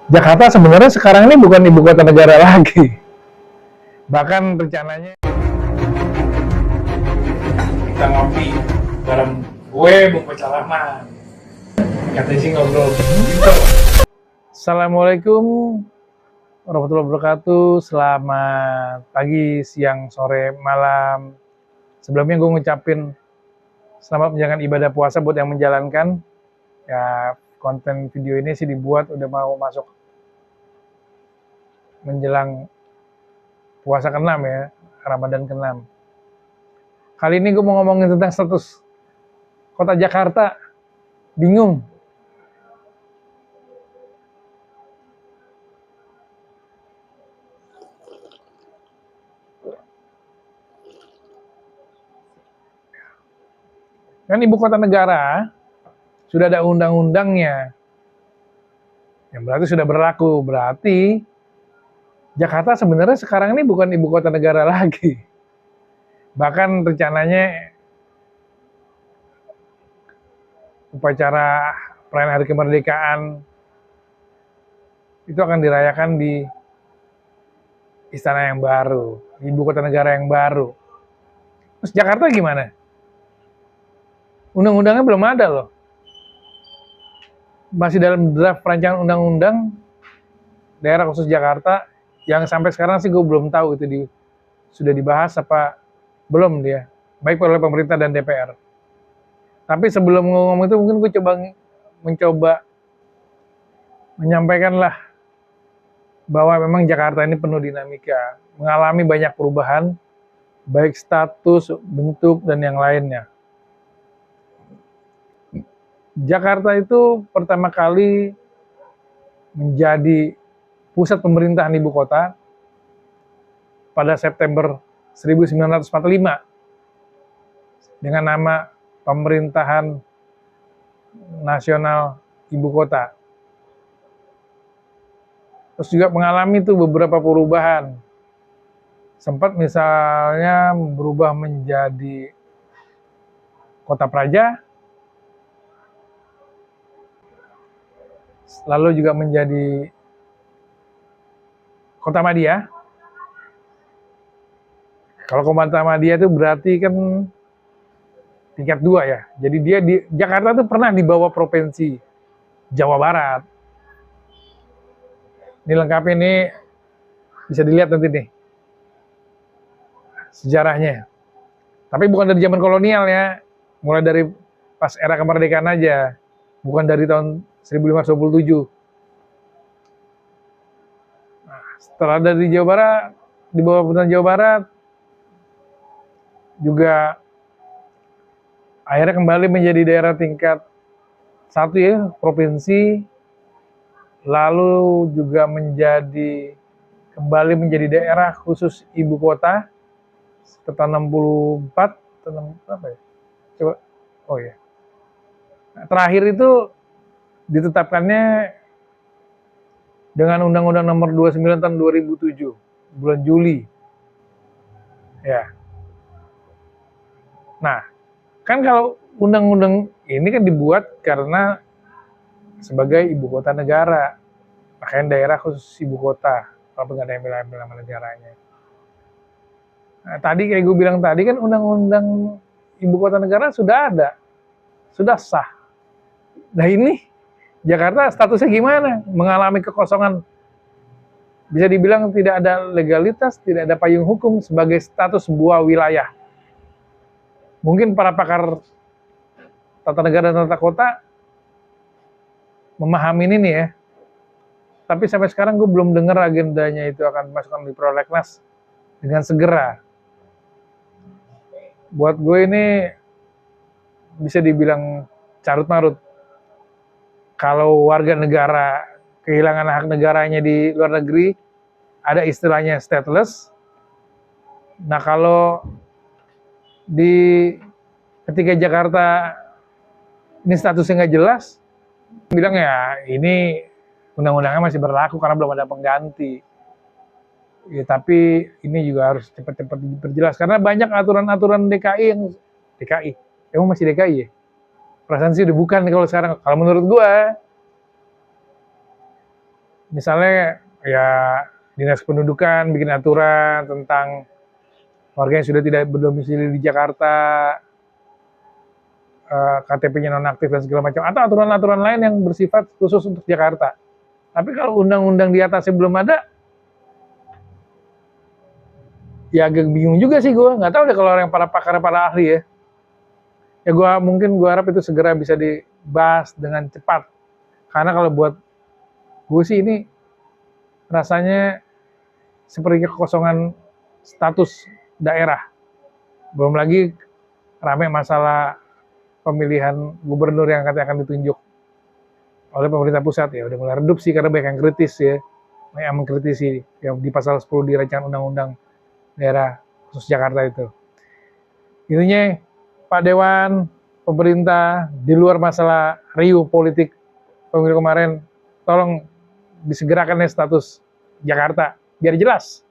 Jakarta sebenarnya sekarang ini bukan ibu kota negara lagi. Bahkan rencananya kita ngopi bareng gue, Bung Pecalaman. Katanya sih ngobrol gitu. Assalamualaikum warahmatullahi wabarakatuh. Selamat pagi, siang, sore, malam. Sebelumnya gue ngucapin selamat menjalankan ibadah puasa buat yang menjalankan. Ya, konten video ini sih dibuat udah mau masuk menjelang puasa ke-6 ya, Ramadan ke-6. Kali ini gue mau ngomongin tentang status kota Jakarta. Bingung. Kan ibu kota negara sudah ada undang-undangnya. Yang berarti sudah berlaku. Berarti Jakarta sebenarnya sekarang ini bukan ibu kota negara lagi. Bahkan rencananya upacara perayaan Hari Kemerdekaan itu akan dirayakan di istana yang baru, di ibu kota negara yang baru. Terus Jakarta gimana? Undang-undangnya belum ada loh. Masih dalam draft rancangan undang-undang daerah khusus Jakarta yang sampai sekarang sih gue belum tahu itu sudah dibahas apa belum dia, baik oleh pemerintah dan DPR. Tapi sebelum ngomong itu mungkin gue mencoba menyampaikanlah bahwa memang Jakarta ini penuh dinamika, mengalami banyak perubahan, baik status, bentuk, dan yang lainnya. Jakarta itu pertama kali menjadi pusat pemerintahan ibu kota pada September 1945 dengan nama Pemerintahan Nasional Ibu Kota. Terus juga mengalami tuh beberapa perubahan. Sempat misalnya berubah menjadi Kota Praja, lalu juga menjadi Kota Madya. Kalau Kota Madya itu berarti kan tingkat 2 ya. Jadi dia di Jakarta tuh pernah di bawah provinsi Jawa Barat. Ini lengkap, ini bisa dilihat nanti nih sejarahnya. Tapi bukan dari zaman kolonial ya, mulai dari pas era kemerdekaan aja, bukan dari tahun 1527. Nah, setelah dari Jawa Barat, di bawah pemerintahan Jawa Barat, juga akhirnya kembali menjadi daerah tingkat 1 ya, provinsi, lalu juga kembali menjadi daerah khusus ibu kota sekitar 64 atau apa ya? Coba, oh ya. Nah, terakhir itu ditetapkannya dengan Undang-Undang Nomor 29 tahun 2007, bulan Juli. Ya. Nah, kan kalau undang-undang ini kan dibuat karena sebagai ibu kota negara, makanya daerah khusus ibu kota, kalau nggak ada yang bilang nama negaranya. Nah, tadi kayak gue bilang tadi kan undang-undang ibu kota negara sudah ada, sudah sah. Nah ini Jakarta statusnya gimana? Mengalami kekosongan, bisa dibilang tidak ada legalitas, tidak ada payung hukum sebagai status sebuah wilayah. Mungkin para pakar tata negara dan tata kota memahami ini ya, tapi sampai sekarang gue belum dengar agendanya itu akan dimasukkan di prolegnas dengan segera. Buat gue ini bisa dibilang carut marut. Kalau warga negara kehilangan hak negaranya di luar negeri, ada istilahnya stateless. Nah kalau ketika Jakarta ini statusnya nggak jelas, bilang ya ini undang-undangnya masih berlaku karena belum ada pengganti. Ya, tapi ini juga harus cepat-cepat diperjelas karena banyak aturan-aturan DKI, emang masih DKI ya? Perasaan sih udah bukan kalau sekarang. Kalau menurut gua misalnya ya dinas pendudukan bikin aturan tentang warga yang sudah tidak berdomisili di Jakarta, KTP-nya nonaktif dan segala macam, atau aturan-aturan lain yang bersifat khusus untuk Jakarta. Tapi kalau undang-undang di atasnya belum ada, ya agak bingung juga sih gue. Nggak tahu deh kalau orang para pakar, para ahli ya. Ya mungkin gue harap itu segera bisa dibahas dengan cepat. Karena kalau buat gue sih ini rasanya seperti kekosongan status daerah. Belum lagi rame masalah pemilihan gubernur yang katanya akan ditunjuk oleh pemerintah pusat, ya udah mulai redup sih karena banyak yang kritis ya, banyak yang mengkritisi yang di pasal 10 di rancangan undang-undang daerah khusus Jakarta itu. Intinya Pak Dewan, pemerintah, di luar masalah riuh politik pemilu kemarin, tolong disegerakan ya status Jakarta biar jelas